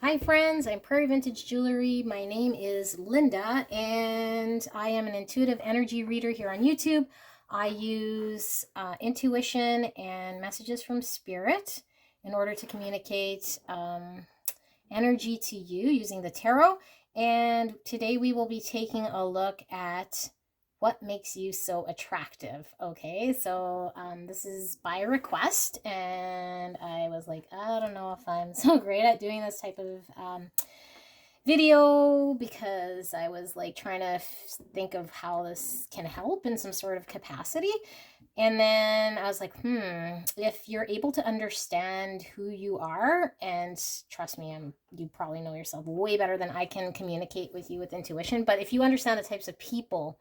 Hi friends, I'm Prairie Vintage Jewelry. My name is Linda and I am an intuitive energy reader here on YouTube. I use intuition and messages from spirit in order to communicate energy to you using the tarot. And today we will be taking a look at what makes you so attractive. Okay, so this is by request, and I was like, I don't know if I'm so great at doing this type of video, because I was like trying to think of how this can help in some sort of capacity. And then I was like, if you're able to understand who you are, and trust me, you probably know yourself way better than I can communicate with you with intuition, but if you understand the types of people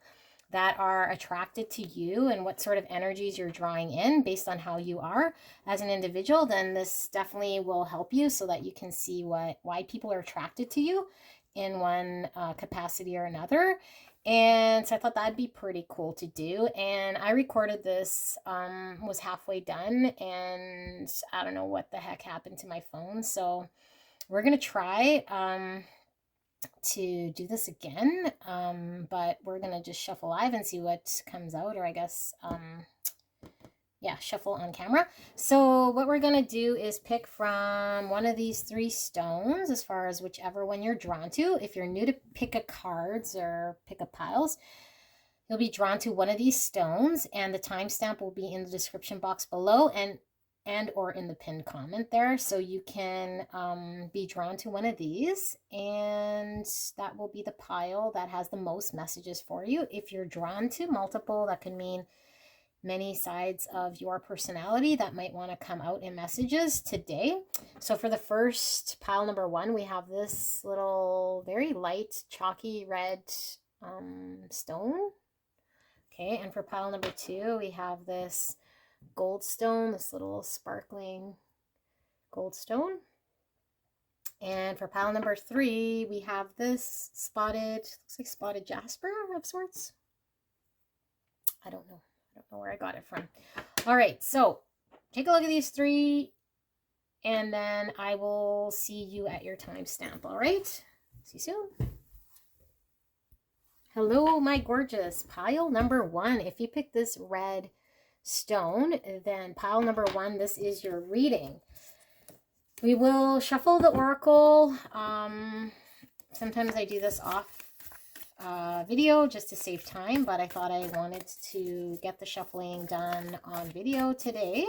that are attracted to you and what sort of energies you're drawing in based on how you are as an individual, then this definitely will help you so that you can see why people are attracted to you in one capacity or another. And so I thought that'd be pretty cool to do. And I recorded this, was halfway done, and I don't know what the heck happened to my phone. So we're going to try to do this again, but we're gonna just shuffle live and see what comes out, or I guess yeah, shuffle on camera. So what we're gonna do is pick from one of these three stones, as far as whichever one you're drawn to. If you're new to pick a cards or pick a piles, you'll be drawn to one of these stones, and the timestamp will be in the description box below and or in the pinned comment there, so you can be drawn to one of these, and that will be the pile that has the most messages for you. If you're drawn to multiple, that could mean many sides of your personality that might want to come out in messages today. So for the first pile, number one, we have this little very light chalky red stone. Okay, and for pile number two, we have this gold stone, this little sparkling gold stone. And for pile number three, we have this spotted, looks like spotted jasper of sorts. I don't know where I got it from. All right, so take a look at these three, and then I will see you at your timestamp. All right, see you soon. Hello, my gorgeous. Pile number one, if you pick this red stone, then pile number one, this is your reading. We will shuffle the oracle. Sometimes I do this off video just to save time, but I thought I wanted to get the shuffling done on video today.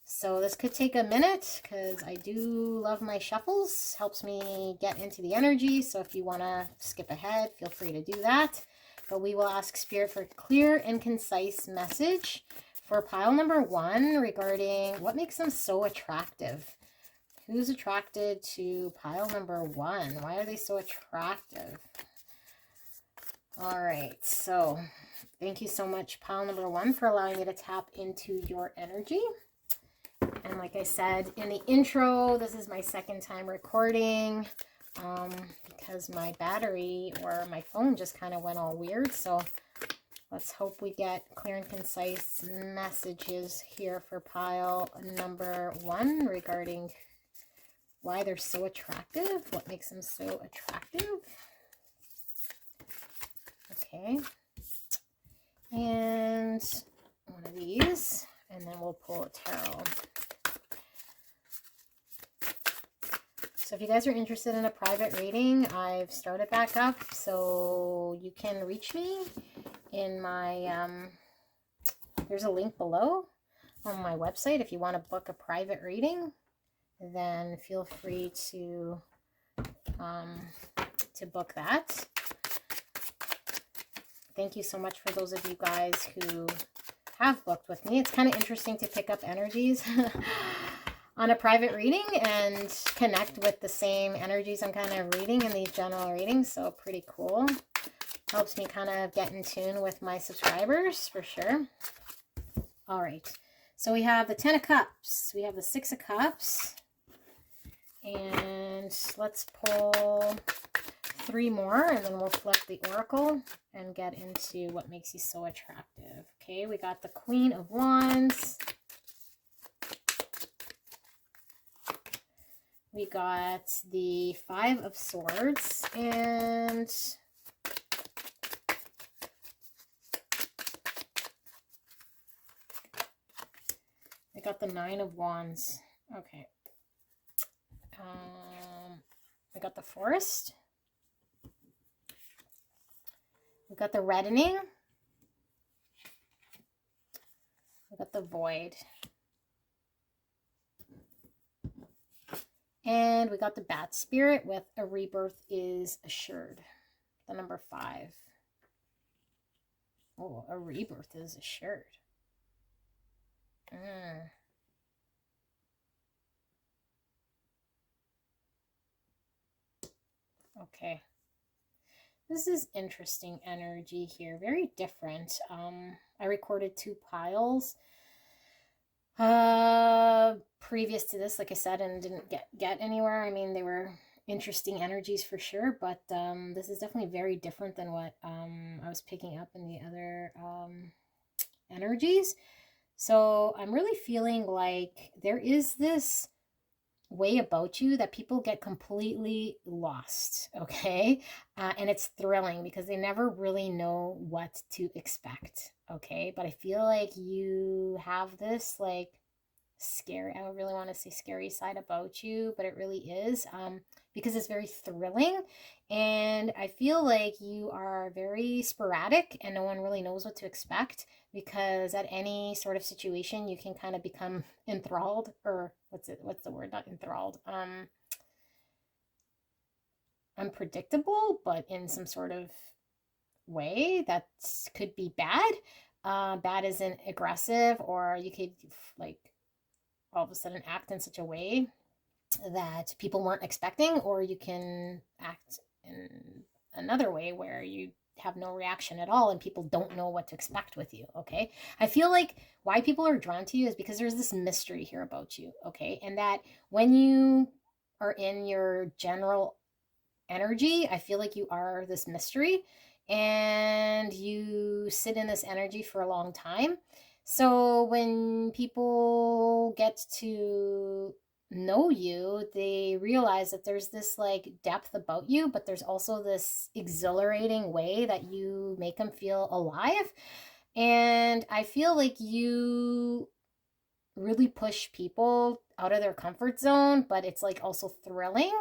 So this could take a minute because I do love my shuffles. Helps me get into the energy. So if you want to skip ahead, feel free to do that. But we will ask Spirit for a clear and concise message for pile number one regarding what makes them so attractive. Who's attracted to pile number one? Why are they so attractive? All right, so thank you so much, pile number one, for allowing me to tap into your energy. And like I said in the intro, this is my second time recording because my battery or my phone just kind of went all weird. So let's hope we get clear and concise messages here for pile number one regarding why they're so attractive, what makes them so attractive. Okay, and one of these, and then we'll pull a tarot. So if you guys are interested in a private reading, I've started back up, so you can reach me in my, there's a link below on my website. If you want to book a private reading, then feel free to book that. Thank you so much for those of you guys who have booked with me. It's kind of interesting to pick up energies on a private reading and connect with the same energies I'm kind of reading in these general readings. So pretty cool. Helps me kind of get in tune with my subscribers for sure. All right. So we have the 10 of Cups. We have the 6 of Cups. And let's pull 3 more, and then we'll flip the oracle and get into what makes you so attractive. Okay, we got the Queen of Wands. we got the Five of Swords, and we got the Nine of Wands. Okay. We got the Forest. We got the Reddening. We got the Void. And we got the Bat Spirit with a rebirth is assured. The number 5. Oh, a rebirth is assured. Okay. This is interesting energy here. Very different. I recorded 2 piles previous to this, like I said, and didn't get anywhere. I mean, they were interesting energies for sure, but this is definitely very different than what I was picking up in the other energies. So I'm really feeling like there is this way about you that people get completely lost, okay? And it's thrilling because they never really know what to expect, okay? But I feel like you have this like scary, I don't really want to say scary side about you, but it really is, because it's very thrilling. And I feel like you are very sporadic and no one really knows what to expect, because at any sort of situation you can kind of become enthralled, or what's the word, not enthralled, unpredictable, but in some sort of way that could be bad. Bad isn't aggressive, or you could like all of a sudden act in such a way that people weren't expecting, or you can act in another way where you have no reaction at all and people don't know what to expect with you, okay? I feel like why people are drawn to you is because there's this mystery here about you, okay? And that when you are in your general energy, I feel like you are this mystery and you sit in this energy for a long time. So when people get to know you, they realize that there's this like depth about you, but there's also this exhilarating way that you make them feel alive. And I feel like you really push people out of their comfort zone, but it's like also thrilling.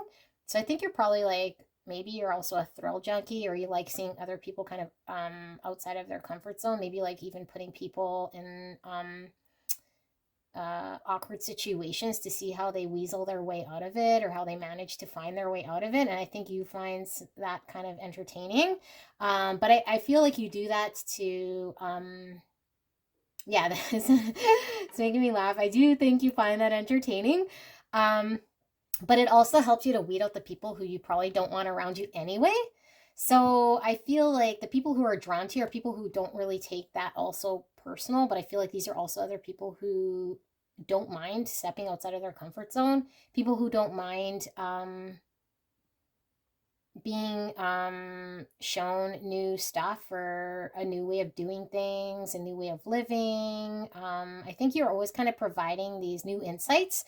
So I think you're probably like, maybe you're also a thrill junkie, or you like seeing other people kind of outside of their comfort zone, maybe like even putting people in awkward situations to see how they weasel their way out of it, or how they manage to find their way out of it. And I think you find that kind of entertaining. But I feel like you do that to yeah, it's making me laugh. I do think you find that entertaining. But it also helps you to weed out the people who you probably don't want around you anyway. So I feel like the people who are drawn to you are people who don't really take that also personal, but I feel like these are also other people who don't mind stepping outside of their comfort zone, people who don't mind being shown new stuff, or a new way of doing things, a new way of living. I think you're always kind of providing these new insights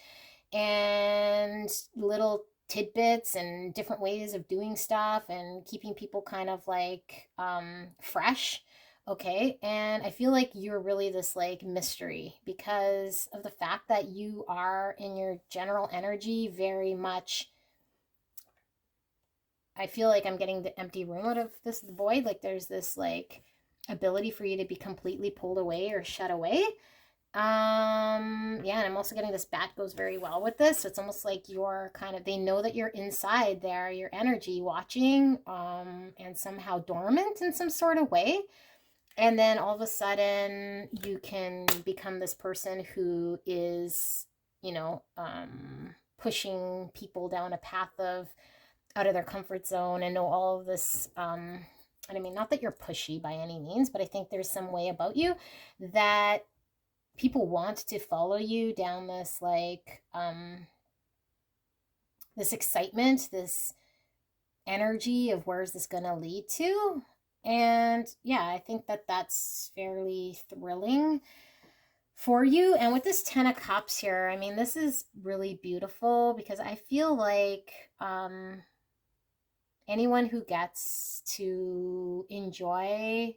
and little tidbits and different ways of doing stuff, and keeping people kind of like fresh, okay? And I feel like you're really this like mystery because of the fact that you are in your general energy very much. I feel like I'm getting the empty room out of this void. Like there's this like ability for you to be completely pulled away or shut away. Yeah, and I'm also getting this bat goes very well with this. So it's almost like you're kind of, they know that you're inside there, your energy watching, and somehow dormant in some sort of way. And then all of a sudden you can become this person who is, you know, pushing people down a path of out of their comfort zone, and know all of this. And I mean, not that you're pushy by any means, but I think there's some way about you that people want to follow you down this like this excitement, this energy of where's this gonna lead to. And yeah, I think that that's fairly thrilling for you. And with this 10 of Cups here, I mean, this is really beautiful because I feel like anyone who gets to enjoy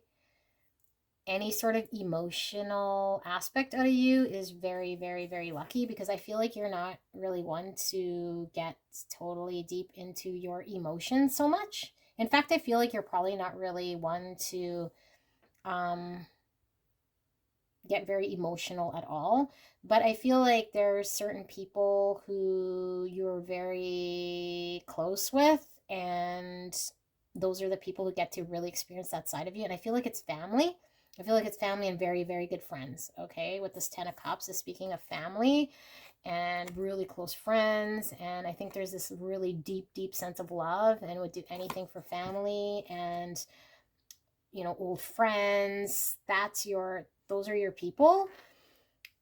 any sort of emotional aspect out of you is very, very, very lucky, because I feel like you're not really one to get totally deep into your emotions so much. In fact, I feel like you're probably not really one to um, get very emotional at all. But I feel like there's certain people who you're very close with, and those are the people who get to really experience that side of you. And I feel like it's family. I feel like it's family and very, very good friends. Okay. With this 10 of Cups is speaking of family and really close friends. And I think there's this really deep, deep sense of love and would do anything for family and, you know, old friends. Those are your people.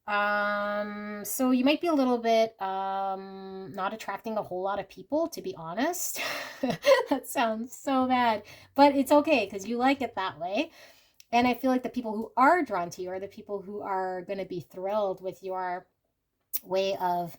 So you might be a little bit not attracting a whole lot of people, to be honest. That sounds so bad, but it's okay because you like it that way. And I feel like the people who are drawn to you are the people who are going to be thrilled with your way of,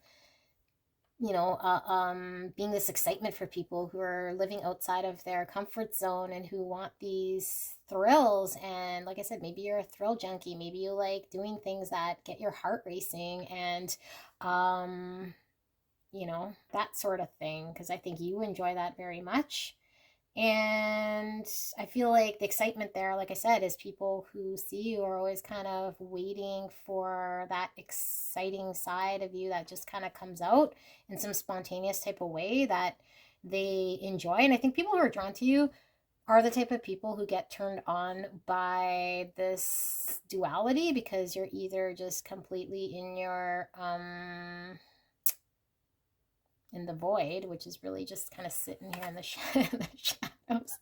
being this excitement for people who are living outside of their comfort zone and who want these thrills. And like I said, maybe you're a thrill junkie. Maybe you like doing things that get your heart racing and, that sort of thing. Because I think you enjoy that very much. And I feel like the excitement there, like I said, is people who see you are always kind of waiting for that exciting side of you that just kind of comes out in some spontaneous type of way that they enjoy. And I think people who are drawn to you are the type of people who get turned on by this duality, because you're either just completely in the void, which is really just kind of sitting here in the, in the shadows.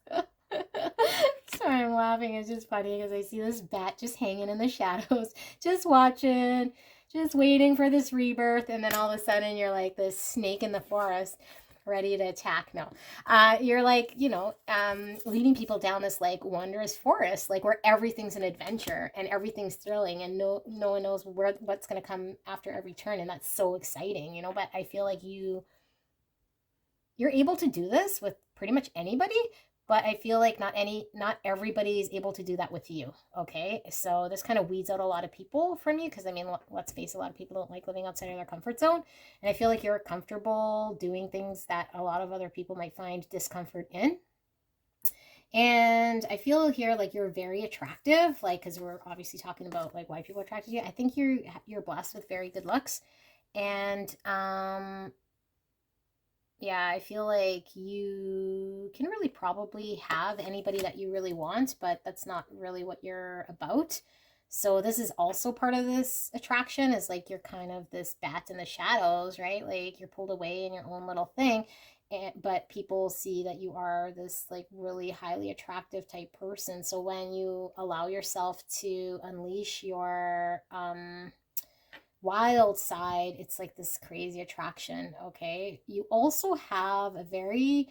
Sorry, I'm laughing. It's just funny because I see this bat just hanging in the shadows, just watching, just waiting for this rebirth. And then all of a sudden you're like this snake in the forest ready to attack. No, you're like, leading people down this like wondrous forest, like where everything's an adventure and everything's thrilling, and no one knows what's going to come after every turn. And that's so exciting, but I feel like you're able to do this with pretty much anybody, but I feel like not everybody is able to do that with you. Okay. So this kind of weeds out a lot of people from you. Cause I mean, let's face it, a lot of people don't like living outside of their comfort zone. And I feel like you're comfortable doing things that a lot of other people might find discomfort in. And I feel here like you're very attractive, like, cause we're obviously talking about like why people are attracted to you. I think you're blessed with very good looks. And, yeah, I feel like you can really probably have anybody that you really want, but that's not really what you're about. So this is also part of this attraction, is like you're kind of this bat in the shadows, right? Like you're pulled away in your own little thing. But people see that you are this like really highly attractive type person. So when you allow yourself to unleash your wild side, it's like this crazy attraction. Okay, you also have a very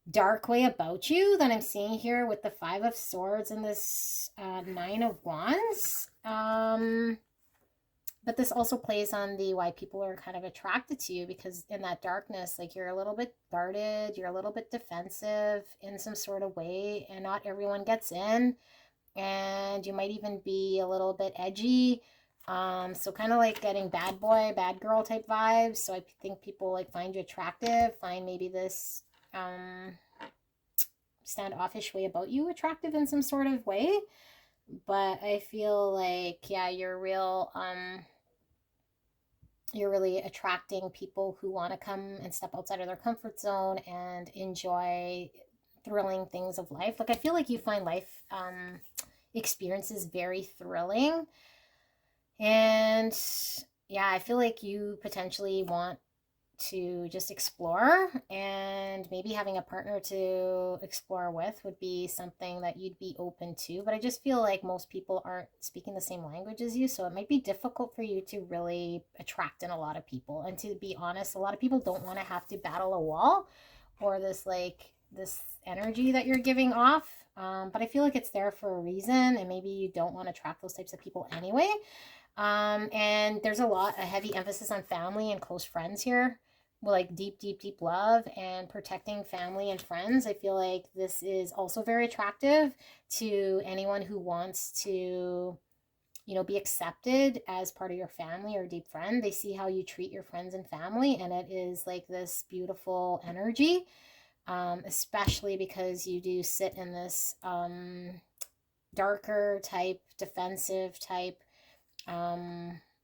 dark way about you that I'm seeing here with the 5 of Swords and this 9 of Wands. But this also plays on the why people are kind of attracted to you, because in that darkness, like you're a little bit guarded, you're a little bit defensive in some sort of way, and not everyone gets in, and you might even be a little bit edgy. So kind of like getting bad boy, bad girl type vibes. So I think people like find you attractive, find maybe this standoffish way about you attractive in some sort of way. But I feel like, yeah, you're really attracting people who want to come and step outside of their comfort zone and enjoy thrilling things of life. Like I feel like you find life experiences very thrilling. And yeah, I feel like you potentially want to just explore, and maybe having a partner to explore with would be something that you'd be open to. But I just feel like most people aren't speaking the same language as you, so it might be difficult for you to really attract in a lot of people. And to be honest, a lot of people don't want to have to battle a wall or this energy that you're giving off. But I feel like it's there for a reason, and maybe you don't want to attract those types of people anyway. And there's a heavy emphasis on family and close friends here. Like deep, deep, deep love and protecting family and friends. I feel like this is also very attractive to anyone who wants to, you know, be accepted as part of your family or deep friend. They see how you treat your friends and family, and it is like this beautiful energy, especially because you do sit in this darker type, defensive type,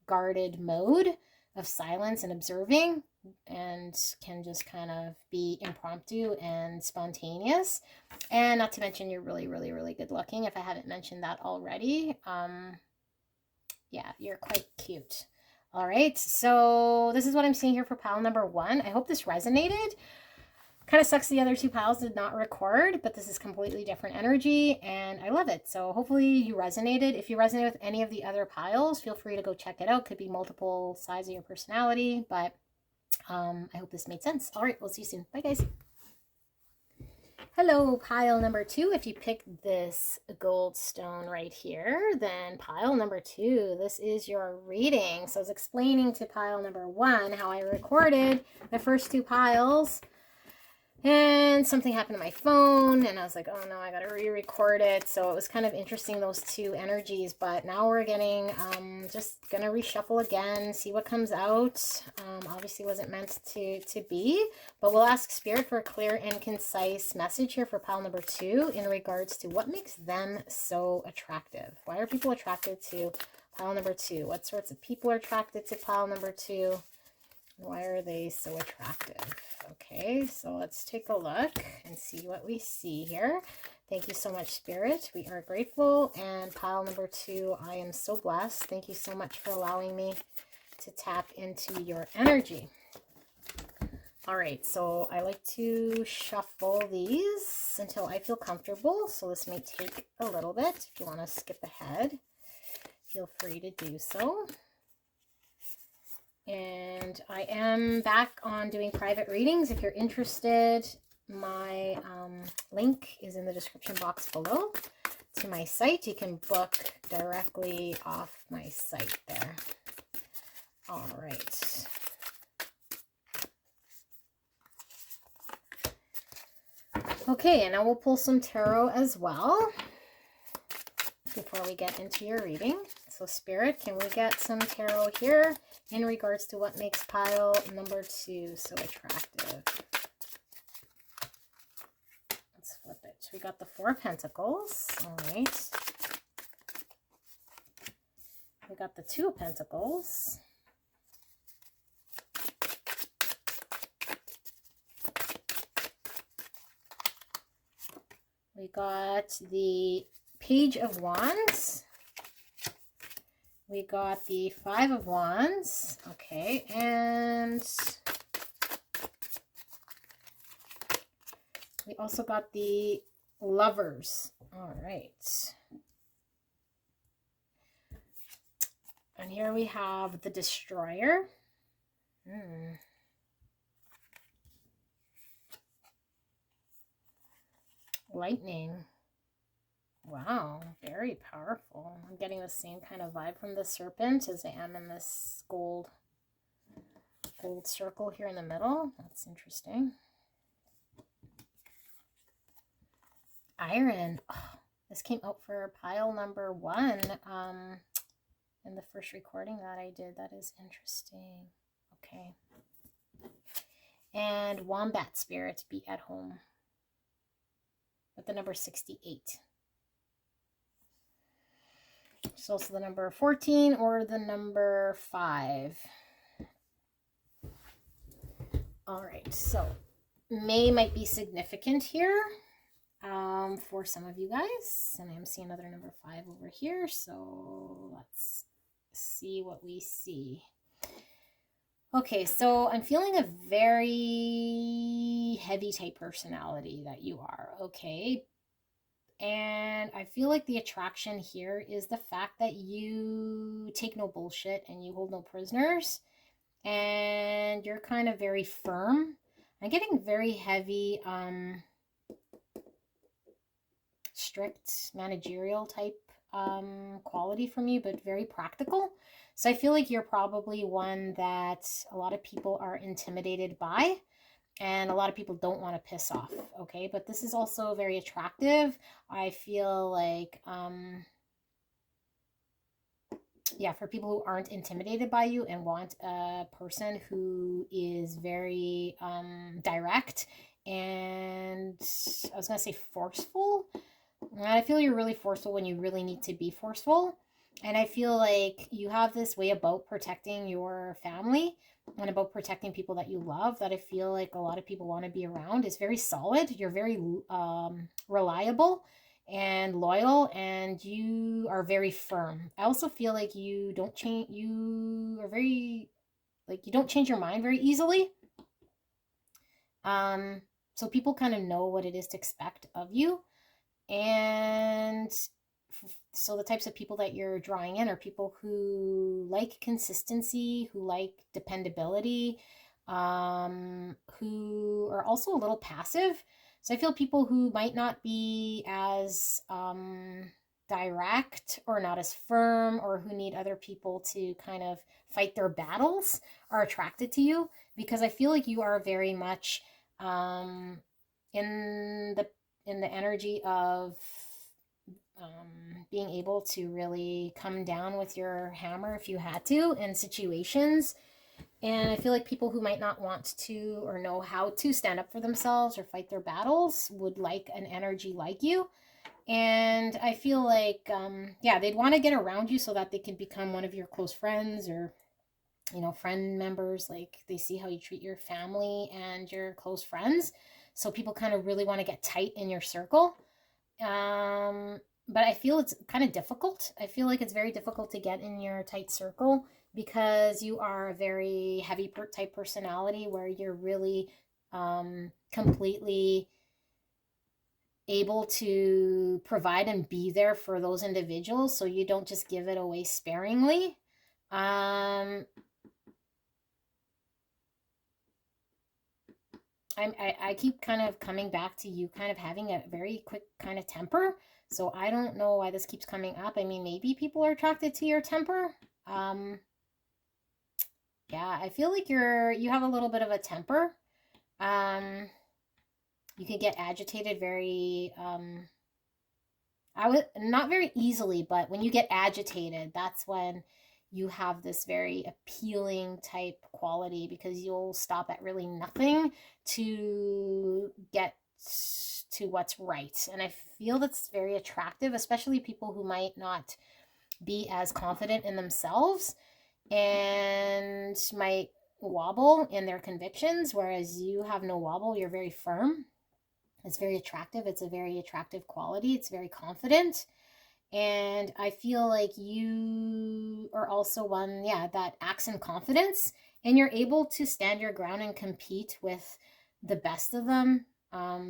guarded mode of silence and observing, and can just kind of be impromptu and spontaneous. And not to mention, you're really, really, really good looking, if I haven't mentioned that already. Yeah, you're quite cute. All right, so this is what I'm seeing here for pile number 1. I hope this resonated. Kind of sucks the other 2 piles did not record, but this is completely different energy, and I love it. So hopefully you resonated. If you resonate with any of the other piles, feel free to go check it out. Could be multiple sides of your personality, but I hope this made sense. All right, we'll see you soon. Bye, guys. Hello, pile number 2. If you picked this gold stone right here, then pile number 2, this is your reading. So I was explaining to pile number 1 how I recorded the first 2 piles, and something happened to my phone, and I was like, oh no, I gotta re-record it. So it was kind of interesting, those 2 energies, but now we're getting, just gonna reshuffle again, see what comes out. Obviously wasn't meant to be, but we'll ask Spirit for a clear and concise message here for pile number 2 in regards to what makes them so attractive. Why are people attracted to pile number 2? What sorts of people are attracted to pile number 2? Why are they so attractive? Okay, so let's take a look and see what we see here. Thank you so much, Spirit. We are grateful. And pile number 2, I am so blessed. Thank you so much for allowing me to tap into your energy. All right, so I like to shuffle these until I feel comfortable. So this may take a little bit. If you want to skip ahead, feel free to do so. And I am back on doing private readings. If you're interested, my link is in the description box below to my site. You can book directly off my site there. All right. Okay, and now we'll pull some tarot as well before we get into your reading. So Spirit, can we get some tarot here in regards to what makes pile number 2 so attractive? Let's flip it. We got the 4 of Pentacles. All right. We got the 2 of Pentacles. We got the Page of Wands. We got the 5 of Wands. Okay, and we also got the Lovers. All right. And here we have the Destroyer. Lightning. Wow, very powerful. I'm getting the same kind of vibe from the Serpent as I am in this gold circle here in the middle. That's interesting. Iron. Oh, this came out for pile number 1 in the first recording that I did. That is interesting. Okay. And Wombat Spirit, be at home, with the number 68. It's also the number 14 or the number 5. All right, so May might be significant here for some of you guys. And I'm seeing another number 5 over here. So let's see what we see. Okay, so I'm feeling a very heavy type personality that you are, okay? And I feel like the attraction here is the fact that you take no bullshit and you hold no prisoners. And you're kind of very firm. I'm getting very heavy, strict managerial type quality from you, but very practical. So I feel like you're probably one that a lot of people are intimidated by, and a lot of people don't want to piss off. Okay, but this is also very attractive. I feel like yeah, for people who aren't intimidated by you and want a person who is very direct and I was gonna say forceful. And I feel you're really forceful when you really need to be forceful. And I feel like you have this way about protecting your family and about protecting people that you love that I feel like a lot of people want to be around. It's very solid. You're very reliable and loyal, and you are very firm. I also feel like you don't change. You are very like you don't change your mind very easily. Um, so people kind of know what it is to expect of you. And so the types of people that you're drawing in are people who like consistency, who like dependability, who are also a little passive. So I feel people who might not be as direct or not as firm or who need other people to kind of fight their battles are attracted to you, because I feel like you are very much um, in the energy of being able to really come down with your hammer if you had to in situations. And I feel like people who might not want to or know how to stand up for themselves or fight their battles would like an energy like you. And I feel like, yeah, they'd want to get around you so that they can become one of your close friends or, you know, friend members. Like they see how you treat your family and your close friends. So people kind of really want to get tight in your circle. Um, but I feel it's kind of difficult. I feel like it's very difficult to get in your tight circle because you are a very heavy type personality where you're really completely able to provide and be there for those individuals. So you don't just give it away sparingly. Um, I keep kind of coming back to you kind of having a very quick kind of temper. So I don't know why this keeps coming up. I mean, maybe people are attracted to your temper. Um, yeah, I feel like you have a little bit of a temper. Um, you can get agitated very I would not very easily, but when you get agitated, that's when you have this very appealing type quality because you'll stop at really nothing to get to what's right. And I feel that's very attractive, especially people who might not be as confident in themselves and might wobble in their convictions, whereas you have no wobble, you're very firm. It's very attractive. It's a very attractive quality. It's very confident. And I feel like you are also one, yeah, that acts in confidence and you're able to stand your ground and compete with the best of them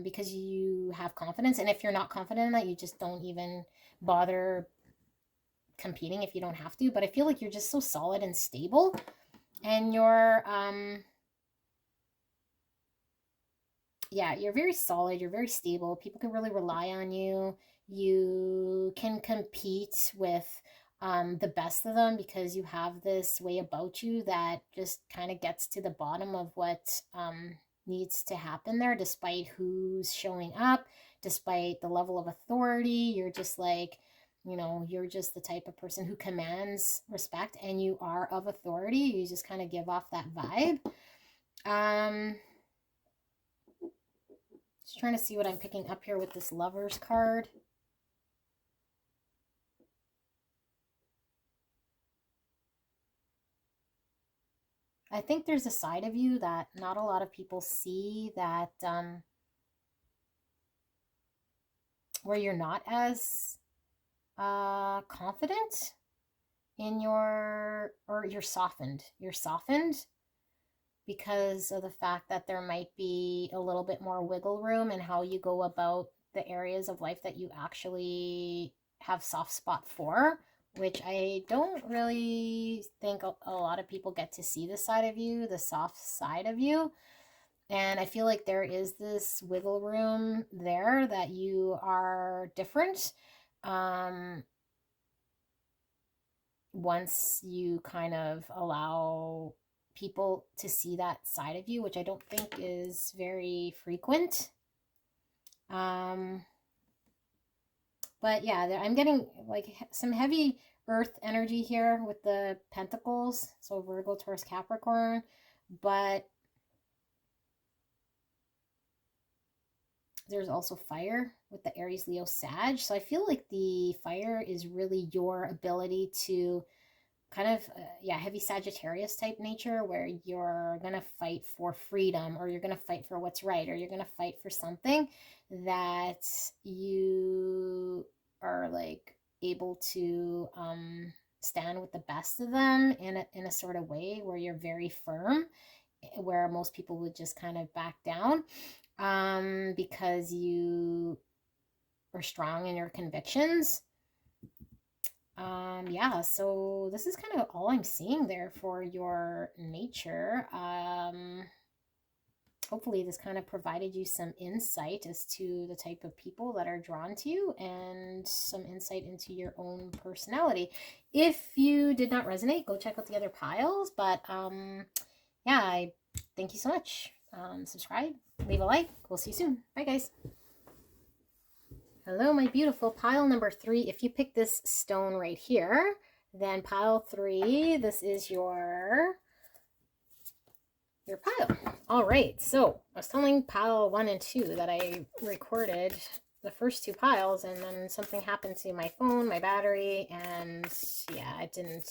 because you have confidence. And if you're not confident in that, you just don't even bother competing if you don't have to. But I feel like you're just so solid and stable and yeah, you're very solid, you're very stable. People can really rely on you. You can compete with the best of them because you have this way about you that just kind of gets to the bottom of what needs to happen there, despite who's showing up, despite the level of authority. You're just like, you know, you're just the type of person who commands respect and you are of authority. You just kind of give off that vibe. Um, Just trying to see what I'm picking up here with this Lovers card. I think there's a side of you that not a lot of people see, that where you're not as confident in or you're softened. You're softened because of the fact that there might be a little bit more wiggle room in how you go about the areas of life that you actually have soft spot for, which I don't really think a lot of people get to see the side of you, the soft side of you. And I feel like there is this wiggle room there that you are different. Um, once you kind of allow people to see that side of you, which I don't think is very frequent. But yeah, I'm getting like some heavy earth energy here with the pentacles. So Virgo, Taurus, Capricorn. But there's also fire with the Aries, Leo, Sag. So I feel like the fire is really your ability to kind of, yeah, heavy Sagittarius type nature, where you're going to fight for freedom, or you're going to fight for what's right, or you're going to fight for something that you are like able to stand with the best of them in a sort of way where you're very firm, where most people would just kind of back down because you are strong in your convictions. Yeah, so this is kind of all I'm seeing there for your nature. Hopefully this kind of provided you some insight as to the type of people that are drawn to you, and some insight into your own personality. If you did not resonate, go check out the other piles. But yeah, I thank you so much. Subscribe, leave a like. We'll see you soon. Bye, guys. Hello, my beautiful. Pile number 3. If you pick this stone right here, then pile 3, this is your pile. All right, so I was telling pile 1 and 2 that I recorded the first 2 piles, and then something happened to my phone, my battery, and yeah, I didn't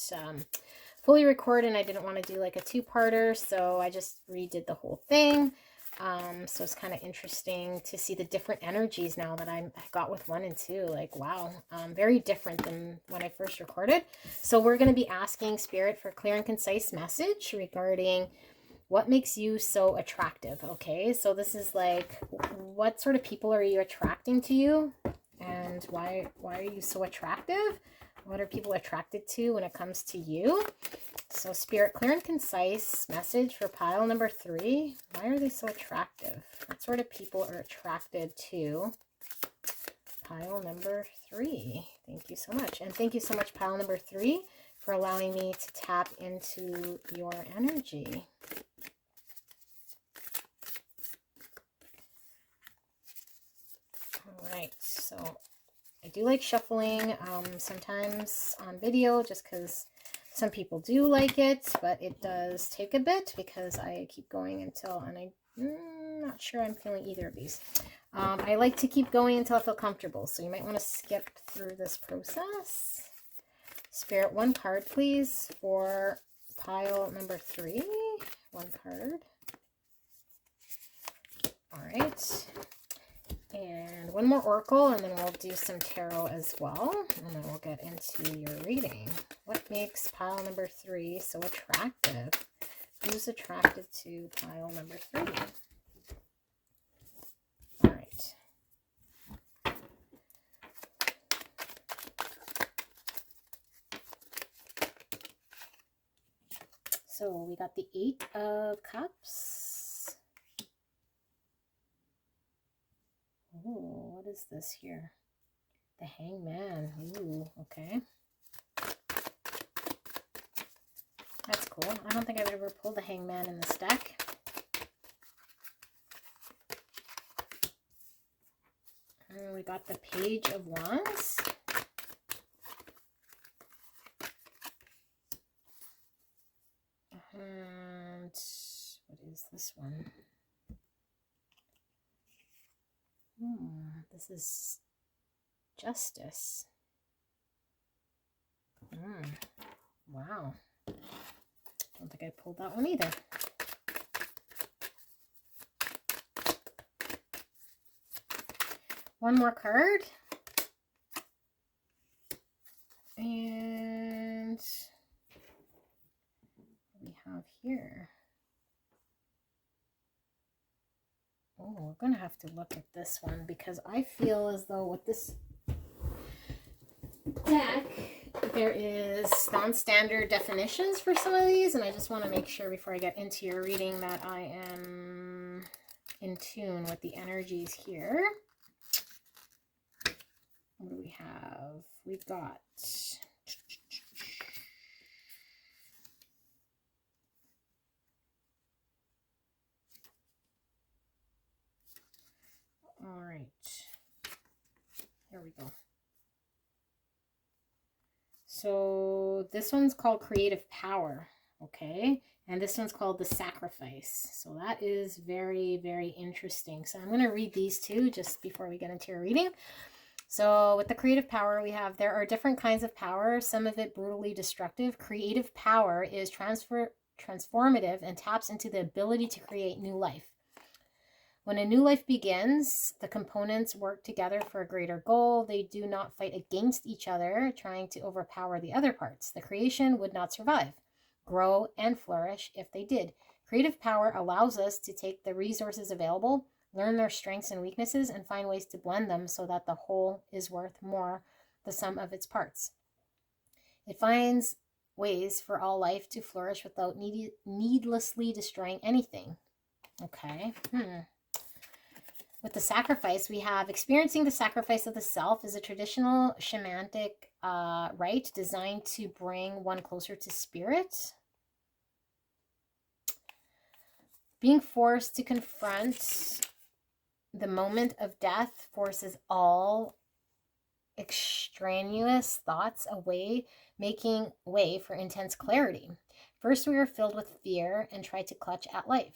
fully record, and I didn't want to do like a 2-parter, so I just redid the whole thing. So it's kind of interesting to see the different energies now that I got with 1 and 2. Like, wow, very different than when I first recorded. So we're going to be asking Spirit for clear and concise message regarding what makes you so attractive. Okay, so this is like, what sort of people are you attracting to you, and why are you so attractive? What are people attracted to when it comes to you? So Spirit, clear and concise message for pile number 3. Why are they so attractive? What sort of people are attracted to pile number 3? Thank you so much. And thank you so much, pile number 3, for allowing me to tap into your energy. All right, so I do like shuffling sometimes on video, just because some people do like it, but it does take a bit because I keep going until, and I'm not sure I'm feeling either of these. I like to keep going until I feel comfortable, so you might want to skip through this process. Spirit, 1 card, please, for pile number 3. 1 card. All right. And 1 more oracle, and then we'll do some tarot as well, and then we'll get into your reading. What makes pile number 3 so attractive? Who's attracted to pile number 3? All right. So we got the 8 of Cups. Oh, what is this here? The Hangman. Ooh, okay. That's cool. I don't think I've ever pulled the Hangman in this deck. And we got the Page of Wands. And what is this one? This is Justice. Wow. Don't think I pulled that one either. One more card. And what do we have here? Oh, we're going to have to look at this one, because I feel as though with this deck, there is non-standard definitions for some of these, and I just want to make sure before I get into your reading that I am in tune with the energies here. What do we have? We've got right. Here we go. So this one's called creative power. Okay. And this one's called the sacrifice. So that is very, very interesting. So I'm going to read these two just before we get into your reading. So with the creative power, we have, there are different kinds of power, some of it brutally destructive. Creative power is transformative and taps into the ability to create new life. When a new life begins, the components work together for a greater goal. They do not fight against each other, trying to overpower the other parts. The creation would not survive, grow, and flourish if they did. Creative power allows us to take the resources available, learn their strengths and weaknesses, and find ways to blend them so that the whole is worth more the sum of its parts. It finds ways for all life to flourish without needlessly destroying anything. Okay. With the sacrifice, we have experiencing the sacrifice of the self is a traditional shamanic rite designed to bring one closer to spirit. Being forced to confront the moment of death forces all extraneous thoughts away, making way for intense clarity. First, we are filled with fear and try to clutch at life.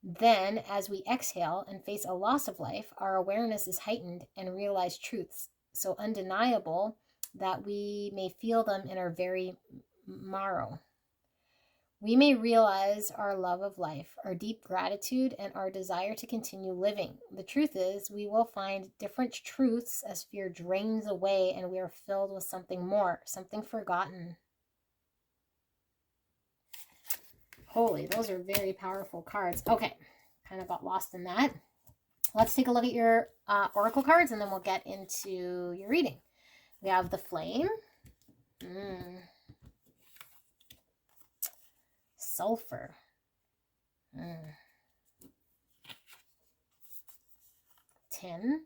Then, as we exhale and face a loss of life, our awareness is heightened and realize truths so undeniable that we may feel them in our very marrow. We may realize our love of life, our deep gratitude, and our desire to continue living. The truth is, we will find different truths as fear drains away and we are filled with something more, something forgotten. Holy, those are very powerful cards. Okay, kind of got lost in that. Let's take a look at your oracle cards and then we'll get into your reading. We have the Flame. Sulfur. Tin.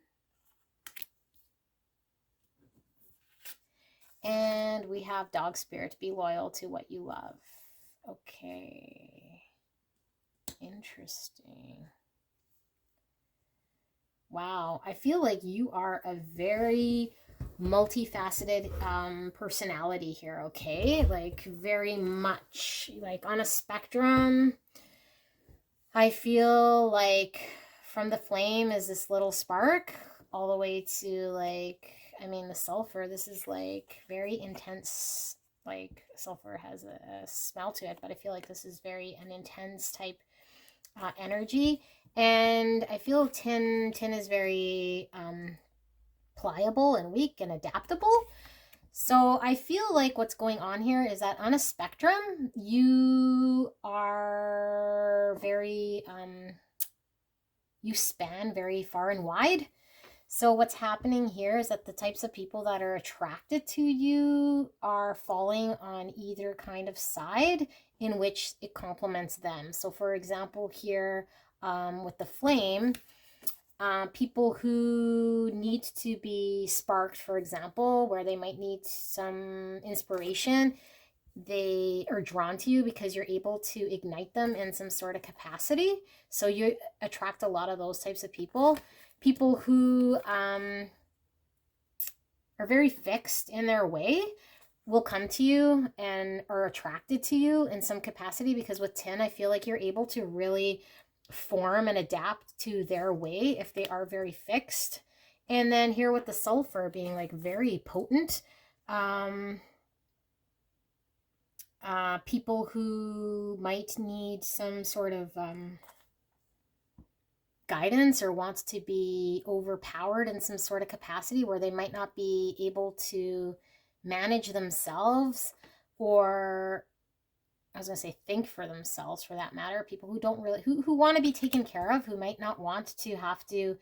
And we have Dog Spirit. Be loyal to what you love. Okay. Interesting. Wow. I feel like you are a very multifaceted personality here, okay? Like very much. Like on a spectrum, I feel like from the Flame is this little spark all the way to like, I mean, the sulfur. This is like very intense. Like sulfur has a smell to it, but I feel like this is an intense type energy. And I feel tin is very pliable and weak and adaptable. So I feel like what's going on here is that on a spectrum, you are very, you span very far and wide. So what's happening here is that the types of people that are attracted to you are falling on either kind of side in which it complements them. So for example, here with the Flame, people who need to be sparked, for example, where they might need some inspiration, they are drawn to you because you're able to ignite them in some sort of capacity. So you attract a lot of those types of people. People who are very fixed in their way will come to you and are attracted to you in some capacity, because with tin, I feel like you're able to really form and adapt to their way if they are very fixed. And then here with the sulfur being like very potent, people who might need some sort of guidance or wants to be overpowered in some sort of capacity where they might not be able to manage themselves, or I was going to say think for themselves for that matter. People who don't really, who want to be taken care of, who might not want to have to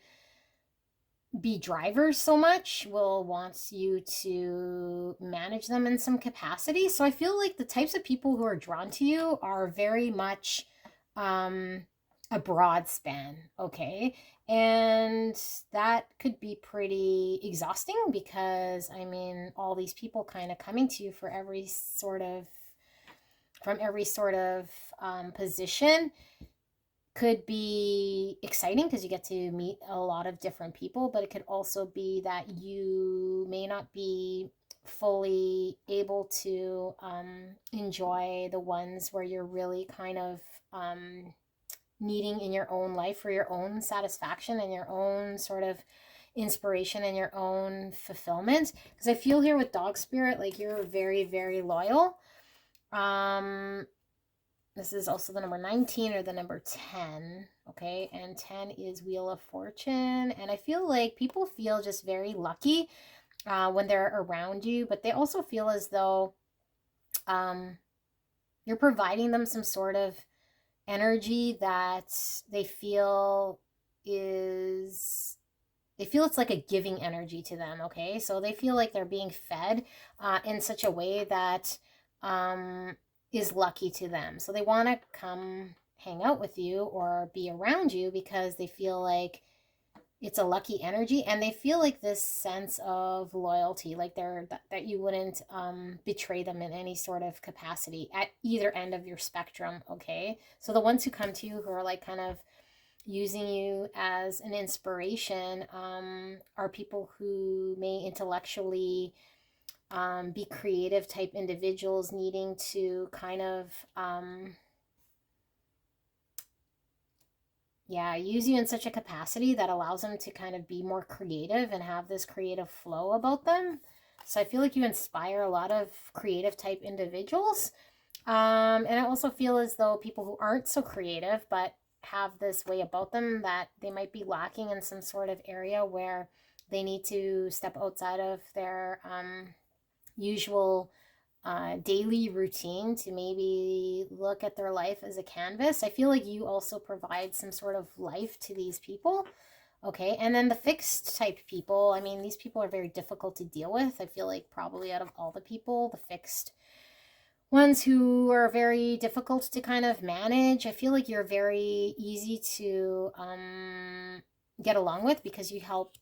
be drivers so much, will want you to manage them in some capacity. So I feel like the types of people who are drawn to you are very much a broad span, okay? And that could be pretty exhausting because, I mean, all these people kind of coming to you for every sort of, from every sort of position could be exciting because you get to meet a lot of different people, but it could also be that you may not be fully able to enjoy the ones where you're really kind of needing in your own life for your own satisfaction and your own sort of inspiration and your own fulfillment. Because I feel here with dog spirit, like you're very, very loyal. This is also the number 19 or the number 10, okay? And 10 is Wheel of Fortune. And I feel like people feel just very lucky when they're around you, but they also feel as though you're providing them some sort of energy that they feel is, they feel it's like a giving energy to them, okay? So they feel like they're being fed in such a way that is lucky to them. So they want to come hang out with you or be around you because they feel like it's a lucky energy, and they feel like this sense of loyalty, like that you wouldn't betray them in any sort of capacity at either end of your spectrum, okay? So the ones who come to you who are like kind of using you as an inspiration are people who may intellectually be creative type individuals needing to kind of use you in such a capacity that allows them to kind of be more creative and have this creative flow about them. So I feel like you inspire a lot of creative type individuals. And I also feel as though people who aren't so creative but have this way about them that they might be lacking in some sort of area where they need to step outside of their usual daily routine to maybe look at their life as a canvas. I feel like you also provide some sort of life to these people. Okay, and then the fixed type people, I mean, these people are very difficult to deal with. I feel like probably out of all the people, the fixed ones who are very difficult to kind of manage, I feel like you're very easy to get along with because you help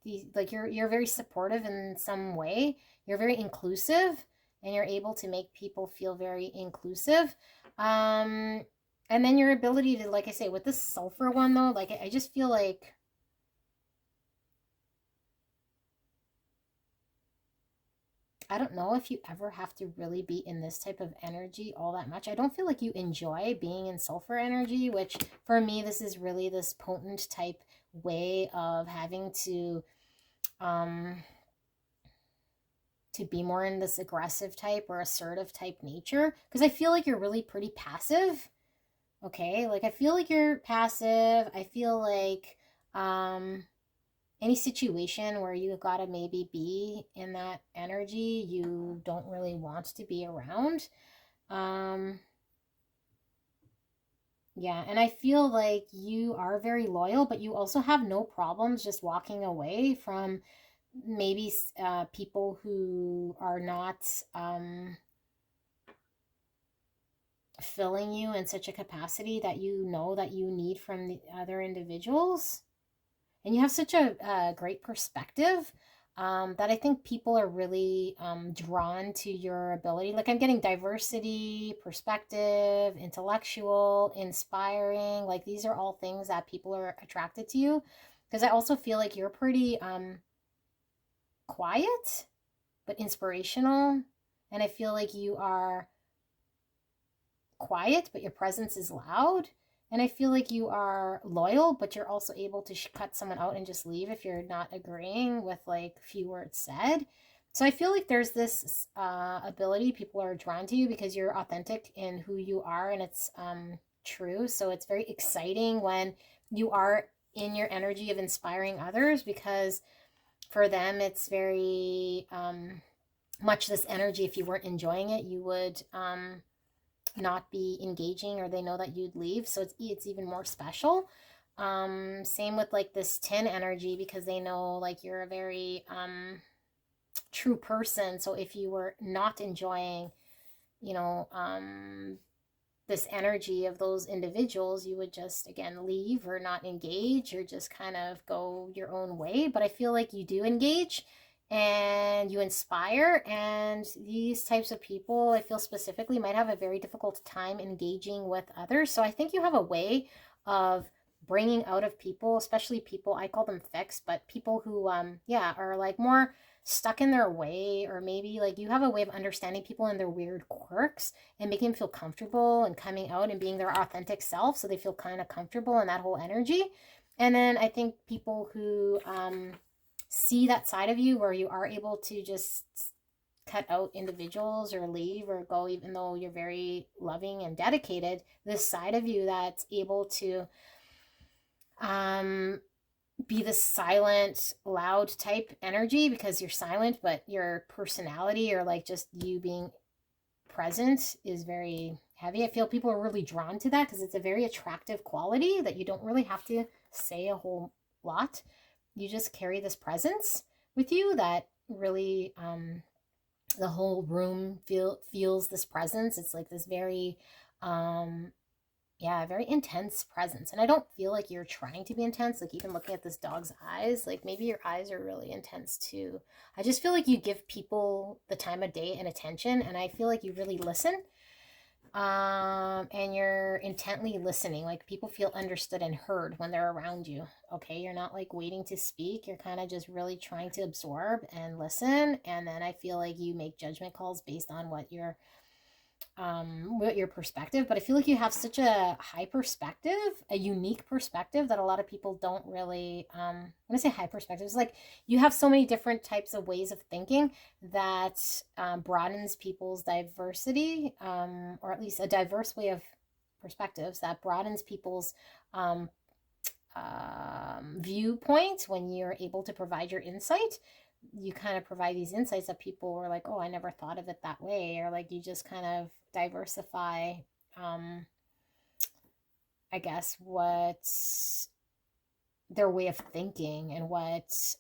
these, like you're very supportive in some way. You're very inclusive and you're able to make people feel very inclusive. And then your ability to, like I say, with this sulfur one though, like I just feel like I don't know if you ever have to really be in this type of energy all that much. I don't feel like you enjoy being in sulfur energy, which for me, this is really this potent type way of having to be more in this aggressive type or assertive type nature. Because I feel like you're really pretty passive. Okay, like I feel like you're passive. I feel like any situation where you gotta maybe be in that energy, you don't really want to be around. Yeah, and I feel like you are very loyal, but you also have no problems just walking away from maybe people who are not filling you in such a capacity that you know that you need from the other individuals. And you have such a great perspective that I think people are really drawn to your ability. Like I'm getting diversity, perspective, intellectual, inspiring. Like these are all things that people are attracted to you. Because I also feel like you're pretty quiet, but inspirational. And I feel like you are quiet, but your presence is loud. And I feel like you are loyal, but you're also able to cut someone out and just leave if you're not agreeing with like few words said. So I feel like there's this ability, people are drawn to you because you're authentic in who you are, and it's true. So it's very exciting when you are in your energy of inspiring others, because for them it's very much this energy. If you weren't enjoying it, you would not be engaging, or they know that you'd leave, so it's even more special. Same with like this 10 energy, because they know like you're a very true person. So if you were not enjoying, you know, this energy of those individuals, you would just again leave or not engage or just kind of go your own way. But I feel like you do engage, and you inspire. And these types of people, I feel specifically, might have a very difficult time engaging with others. So I think you have a way of bringing out of people, especially people, I call them fixed, but people who yeah, are like more stuck in their way, or maybe like you have a way of understanding people and their weird quirks and making them feel comfortable and coming out and being their authentic self, so they feel kind of comfortable in that whole energy. And then I think people who see that side of you where you are able to just cut out individuals or leave or go, even though you're very loving and dedicated, this side of you that's able to be the silent, loud type energy because you're silent, but your personality or like just you being present is very heavy. I feel people are really drawn to that because it's a very attractive quality that you don't really have to say a whole lot. You just carry this presence with you that really the whole room feels this presence. It's like this very yeah, very intense presence. And I don't feel like you're trying to be intense. Like even looking at this dog's eyes, like maybe your eyes are really intense too. I just feel like you give people the time of day and attention, and I feel like you really listen. And you're intently listening. Like people feel understood and heard when they're around you. Okay, you're not like waiting to speak. You're kind of just really trying to absorb and listen. And then I feel like you make judgment calls based on what your perspective. But I feel like you have such a high perspective, a unique perspective that a lot of people don't really when I say high perspective, it's like you have so many different types of ways of thinking that broadens people's diversity, or at least a diverse way of perspectives that broadens people's viewpoint. When you're able to provide your insight, you kind of provide these insights that people were like, oh, I never thought of it that way, or like you just kind of diversify I guess what their way of thinking, and what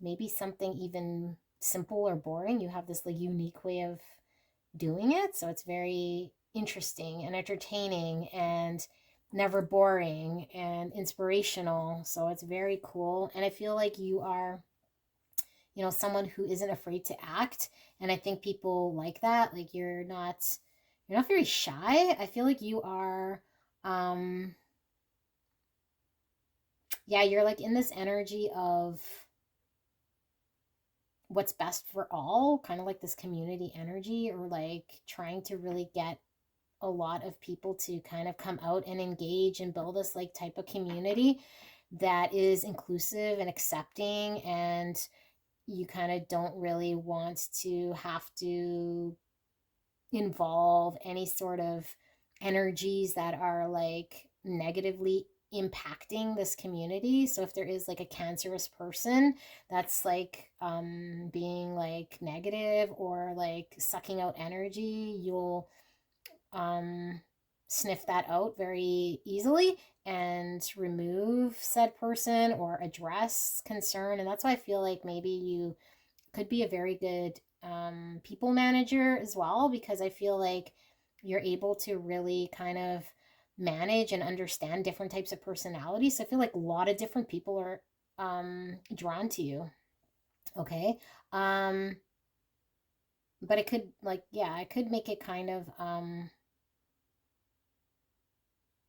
maybe something even simple or boring, you have this like unique way of doing it. So it's very interesting and entertaining and never boring and inspirational. So it's very cool. And I feel like you are, you know, someone who isn't afraid to act. And I think people like that. Like you're not very shy. I feel like you are yeah, you're like in this energy of what's best for all, kind of like this community energy, or like trying to really get a lot of people to kind of come out and engage and build this like type of community that is inclusive and accepting. And you kind of don't really want to have to involve any sort of energies that are like negatively impacting this community. So if there is like a cancerous person that's like being like negative or like sucking out energy, you'll sniff that out very easily and remove said person or address concern. And that's why I feel like maybe you could be a very good people manager as well, because I feel like you're able to really kind of manage and understand different types of personalities. So I feel like a lot of different people are drawn to you. Okay. But it could like, yeah, I could make it kind of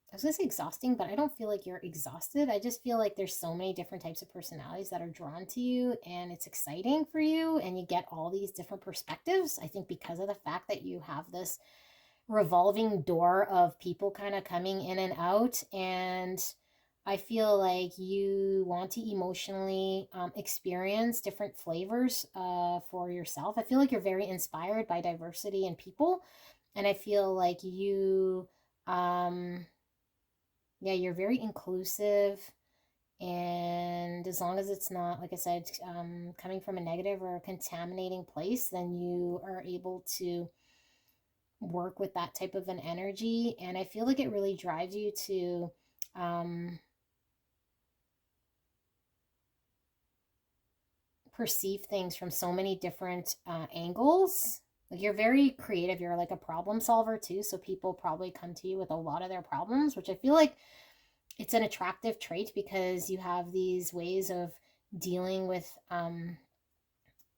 I was gonna say exhausting, but I don't feel like you're exhausted. I just feel like there's so many different types of personalities that are drawn to you, and it's exciting for you, and you get all these different perspectives. I think because of the fact that you have this revolving door of people kind of coming in and out, and I feel like you want to emotionally experience different flavors for yourself. I feel like you're very inspired by diversity in people, and I feel like you yeah, you're very inclusive. And as long as it's not, like I said, coming from a negative or a contaminating place, then you are able to work with that type of an energy. And I feel like it really drives you to perceive things from so many different angles. Like you're very creative. You're like a problem solver too. So people probably come to you with a lot of their problems, which I feel like it's an attractive trait because you have these ways of dealing with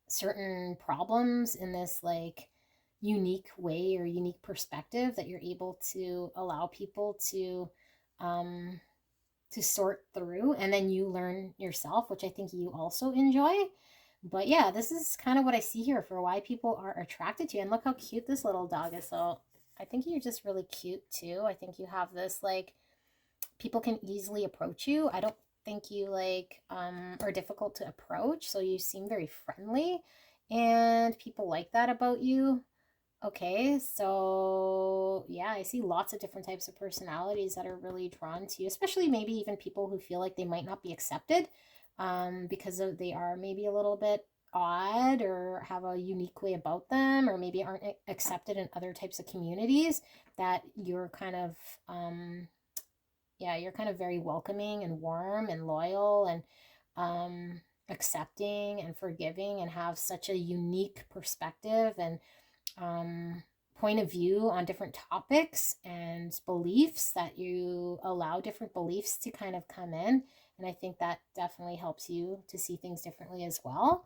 certain problems in this like unique way or unique perspective that you're able to allow people um to sort through, and then you learn yourself, which I think you also enjoy. But yeah, this is kind of what I see here for why people are attracted to you. And look how cute this little dog is. So I think you're just really cute too. I think you have this like, people can easily approach you. I don't think you like are difficult to approach. So you seem very friendly and people like that about you. Okay, so yeah, I see lots of different types of personalities that are really drawn to you, especially maybe even people who feel like they might not be accepted because they are maybe a little bit odd or have a unique way about them, or maybe aren't accepted in other types of communities, that you're kind of, yeah, you're kind of very welcoming and warm and loyal and accepting and forgiving, and have such a unique perspective and um, point of view on different topics and beliefs, that you allow different beliefs to kind of come in. And I think that definitely helps you to see things differently as well.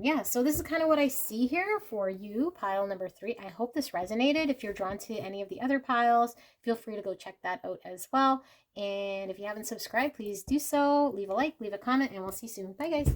Yeah, so this is kind of what I see here for you, pile number 3. I hope this resonated. If you're drawn to any of the other piles, feel free to go check that out as well. And if you haven't subscribed, please do so. Leave a like, leave a comment, and we'll see you soon. Bye, guys.